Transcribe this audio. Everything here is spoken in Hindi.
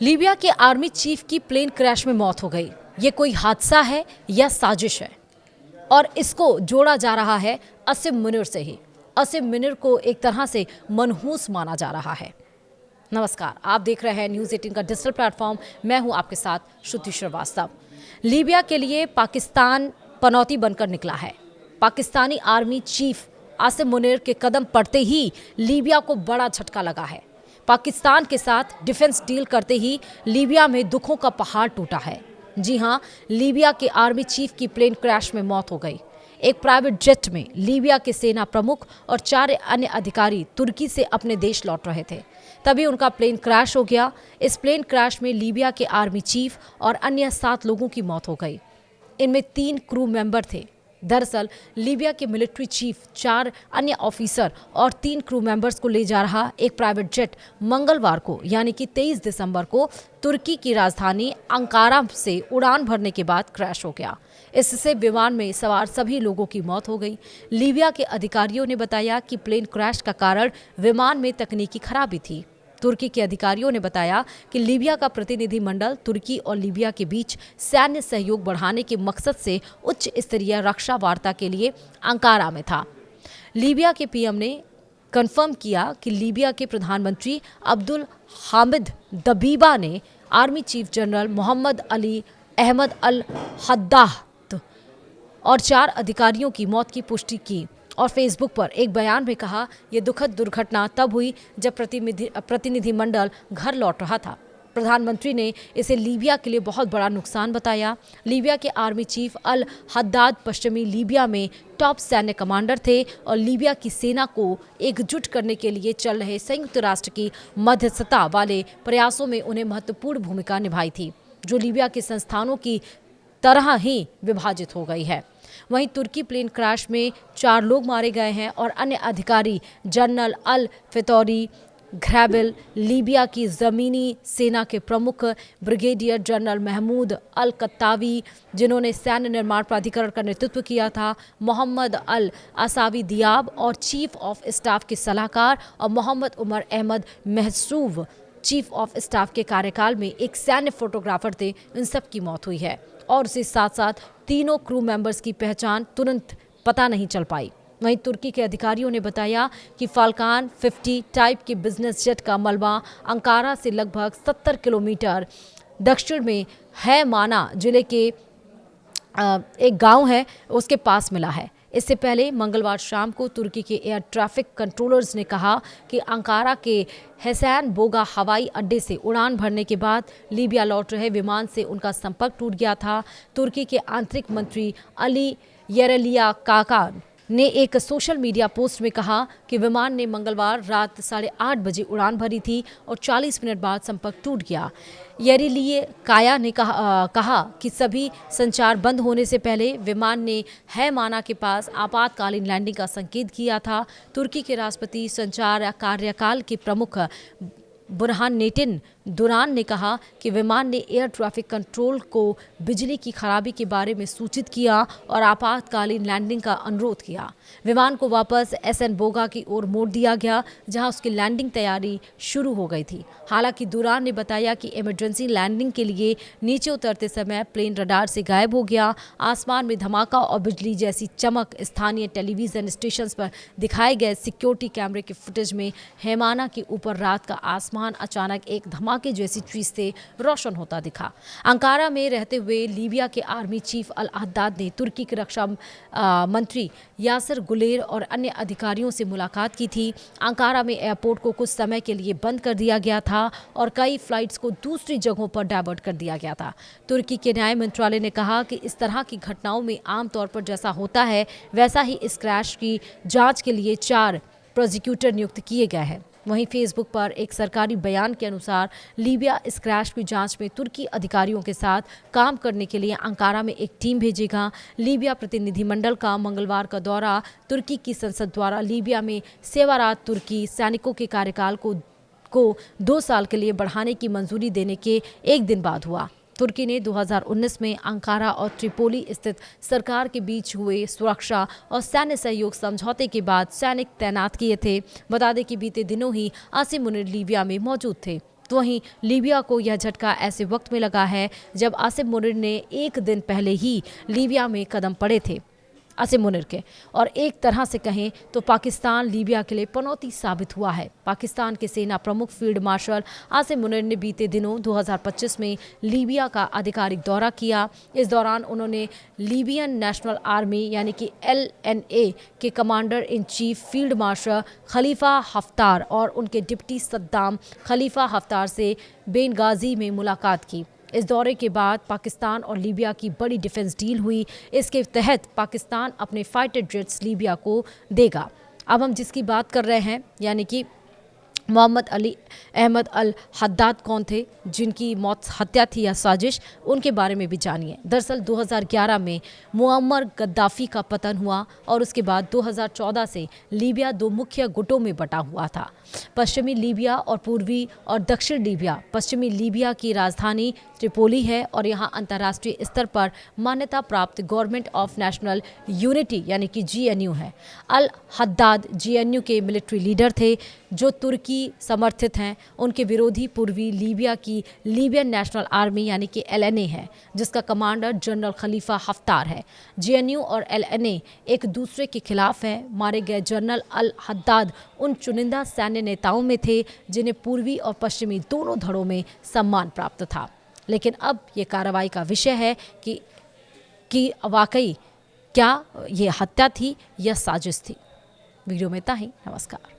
लीबिया के आर्मी चीफ की प्लेन क्रैश में मौत हो गई। ये कोई हादसा है या साजिश है? और इसको जोड़ा जा रहा है असिम मुनीर से ही। असिम मुनीर को एक तरह से मनहूस माना जा रहा है। नमस्कार, आप देख रहे हैं न्यूज़ 18 का डिजिटल प्लेटफॉर्म। मैं हूं आपके साथ श्रुति श्रीवास्तव। लीबिया के लिए पाकिस्तान पनौती बनकर निकला है। पाकिस्तानी आर्मी चीफ आसिम मुनीर के कदम पड़ते ही लीबिया को बड़ा झटका लगा है। पाकिस्तान के साथ डिफेंस डील करते ही लीबिया में दुखों का पहाड़ टूटा है। जी हां, लीबिया के आर्मी चीफ की प्लेन क्रैश में मौत हो गई। एक प्राइवेट जेट में लीबिया के सेना प्रमुख और 4 अन्य अधिकारी तुर्की से अपने देश लौट रहे थे, तभी उनका प्लेन क्रैश हो गया। इस प्लेन क्रैश में लीबिया के आर्मी चीफ और अन्य 7 लोगों की मौत हो गई। इनमें 3 क्रू मेंबर थे। दरअसल लीबिया के मिलिट्री चीफ, 4 अन्य ऑफिसर और 3 क्रू मेंबर्स को ले जा रहा एक प्राइवेट जेट मंगलवार को यानी कि 23 दिसंबर को तुर्की की राजधानी अंकारा से उड़ान भरने के बाद क्रैश हो गया। इससे विमान में सवार सभी लोगों की मौत हो गई। लीबिया के अधिकारियों ने बताया कि प्लेन क्रैश का कारण विमान में तकनीकी खराबी थी। तुर्की के अधिकारियों ने बताया कि लीबिया का प्रतिनिधिमंडल तुर्की और लीबिया के बीच सैन्य सहयोग बढ़ाने के मकसद से उच्च स्तरीय रक्षा वार्ता के लिए अंकारा में था। लीबिया के पीएम ने कंफर्म किया कि लीबिया के प्रधानमंत्री अब्दुल हामिद दबीबा ने army chief general Mohammed Ali Ahmed al Haddad और 4 अधिकारियों की मौत की पुष्टि की और फेसबुक पर एक बयान में कहा, यह दुखद दुर्घटना तब हुई जब प्रतिनिधिमंडल घर लौट रहा था। प्रधानमंत्री ने इसे लीबिया के लिए बहुत बड़ा नुकसान बताया। लीबिया के आर्मी चीफ अल हद्दाद पश्चिमी लीबिया में टॉप सैन्य कमांडर थे और लीबिया की सेना को एकजुट करने के लिए चल रहे संयुक्त राष्ट्र की मध्यस्थता वाले प्रयासों में उन्हें महत्वपूर्ण भूमिका निभाई थी, जो लीबिया के संस्थानों की तरह ही विभाजित हो गई है। वहीं तुर्की प्लेन क्रैश में 4 लोग मारे गए हैं और अन्य अधिकारी जनरल अल फितौरी घ्रैबिल, लीबिया की ज़मीनी सेना के प्रमुख ब्रिगेडियर जनरल महमूद अल कत्तावी, जिन्होंने सैन्य निर्माण प्राधिकरण का नेतृत्व किया था, मोहम्मद अल असावी दियाब और चीफ ऑफ स्टाफ के सलाहकार और Mohammed Omar Ahmed Mahsoub chief of staff के कार्यकाल में एक सैन्य फोटोग्राफर थे। इन सब की मौत हुई है और उसके साथ साथ तीनों क्रू मेंबर्स की पहचान तुरंत पता नहीं चल पाई। वहीं तुर्की के अधिकारियों ने बताया कि फाल्कान 50 टाइप के बिजनेस जेट का मलबा अंकारा से लगभग 70 किलोमीटर दक्षिण में है माना जिले के एक गांव है उसके पास मिला है। इससे पहले मंगलवार शाम को तुर्की के एयर ट्रैफिक कंट्रोलर्स ने कहा कि अंकारा के हसैन बोगा हवाई अड्डे से उड़ान भरने के बाद लीबिया लौट रहे विमान से उनका संपर्क टूट गया था। तुर्की के आंतरिक मंत्री अली येरलिया काकान ने एक सोशल मीडिया पोस्ट में कहा कि विमान ने मंगलवार रात 8:30 बजे उड़ान भरी थी और 40 मिनट बाद संपर्क टूट गया। येरलिया काया ने कहा कि सभी संचार बंद होने से पहले विमान ने हैमाना के पास आपातकालीन लैंडिंग का संकेत किया था। तुर्की के राष्ट्रपति संचार कार्यकाल के प्रमुख बुरहान नेटिन दुरान ने कहा कि विमान ने एयर ट्रैफिक कंट्रोल को बिजली की खराबी के बारे में सूचित किया और आपातकालीन लैंडिंग का अनुरोध किया। विमान को वापस एसएन बोगा की ओर मोड़ दिया गया, जहां उसकी लैंडिंग तैयारी शुरू हो गई थी। हालांकि दुरान ने बताया कि इमरजेंसी लैंडिंग के लिए नीचे उतरते समय प्लेन रडार से गायब हो गया। आसमान में धमाका और बिजली जैसी चमक स्थानीय टेलीविजन स्टेशन पर दिखाए गए सिक्योरिटी कैमरे के फुटेज में हैमाना के ऊपर रात का आसमान अचानक एक धमाके जैसी चीज से रोशन होता दिखा। अंकारा में रहते हुए लीबिया के आर्मी चीफ अल हद्दाद ने तुर्की के रक्षा मंत्री यासिर गुलेर और अन्य अधिकारियों से मुलाकात की थी। अंकारा में एयरपोर्ट को कुछ समय के लिए बंद कर दिया गया था और कई फ्लाइट्स को दूसरी जगहों पर डायवर्ट कर दिया गया था। तुर्की के न्याय मंत्रालय ने कहा कि इस तरह की घटनाओं में आमतौर पर जैसा होता है वैसा ही इस क्रैश की जांच के लिए 4 प्रोसिक्यूटर नियुक्त किए गए हैं। वहीं फेसबुक पर एक सरकारी बयान के अनुसार लीबिया इस क्रैश की जांच में तुर्की अधिकारियों के साथ काम करने के लिए अंकारा में एक टीम भेजेगा। लीबिया प्रतिनिधिमंडल का मंगलवार का दौरा तुर्की की संसद द्वारा लीबिया में सेवारत तुर्की सैनिकों के कार्यकाल को 2 साल के लिए बढ़ाने की मंजूरी देने के एक दिन बाद हुआ। तुर्की ने 2019 में अंकारा और त्रिपोली स्थित सरकार के बीच हुए सुरक्षा और सैन्य सहयोग समझौते के बाद सैनिक तैनात किए थे। बता दें कि बीते दिनों ही आसिम मुनीर लीबिया में मौजूद थे। तो वहीं लीबिया को यह झटका ऐसे वक्त में लगा है जब आसिम मुनिर ने एक दिन पहले ही लीबिया में कदम पड़े थे आसिम मुनिर के। और एक तरह से कहें तो पाकिस्तान लीबिया के लिए पनौती साबित हुआ है। पाकिस्तान के सेना प्रमुख फील्ड मार्शल आसिम मुनिर ने बीते दिनों 2025 में लीबिया का आधिकारिक दौरा किया। इस दौरान उन्होंने लीबियन नेशनल आर्मी यानी कि LNA के commander in chief field marshal Khalifa Haftar और उनके डिप्टी सद्दाम खलीफा हफ्तार से बेनगाजी में मुलाकात की। इस दौरे के बाद पाकिस्तान और लीबिया की बड़ी डिफेंस डील हुई। इसके तहत पाकिस्तान अपने फाइटर जेट्स लीबिया को देगा। अब हम जिसकी बात कर रहे हैं यानी कि मोहम्मद अली अहमद अल हद्दाद कौन थे, जिनकी मौत हत्या थी या साजिश, उनके बारे में भी जानिए। दरअसल 2011 में मुअम्मर गद्दाफी का पतन हुआ और उसके बाद 2014 से लीबिया दो मुख्य गुटों में बटा हुआ था, पश्चिमी लीबिया और पूर्वी और दक्षिण लीबिया। पश्चिमी लीबिया की राजधानी त्रिपोली है और यहाँ अंतर्राष्ट्रीय स्तर पर मान्यता प्राप्त गवर्नमेंट ऑफ नेशनल यूनिटी यानी कि GNU है। अल हद्दाद GNU के मिलिट्री लीडर थे जो तुर्की समर्थित हैं। उनके विरोधी पूर्वी लीबिया की लीबियन नेशनल आर्मी यानी कि LNA है, जिसका कमांडर जनरल खलीफा हफ्तार है। GNU और LNA एक दूसरे के खिलाफ हैं। मारे गए जनरल अल हद्दाद उन चुनिंदा सैन्य नेताओं में थे जिन्हें पूर्वी और पश्चिमी दोनों धड़ों में सम्मान प्राप्त था। लेकिन अब ये कार्रवाई का विषय है कि वाकई क्या ये हत्या थी या साजिश थी। वीडियो में इतना ही। नमस्कार।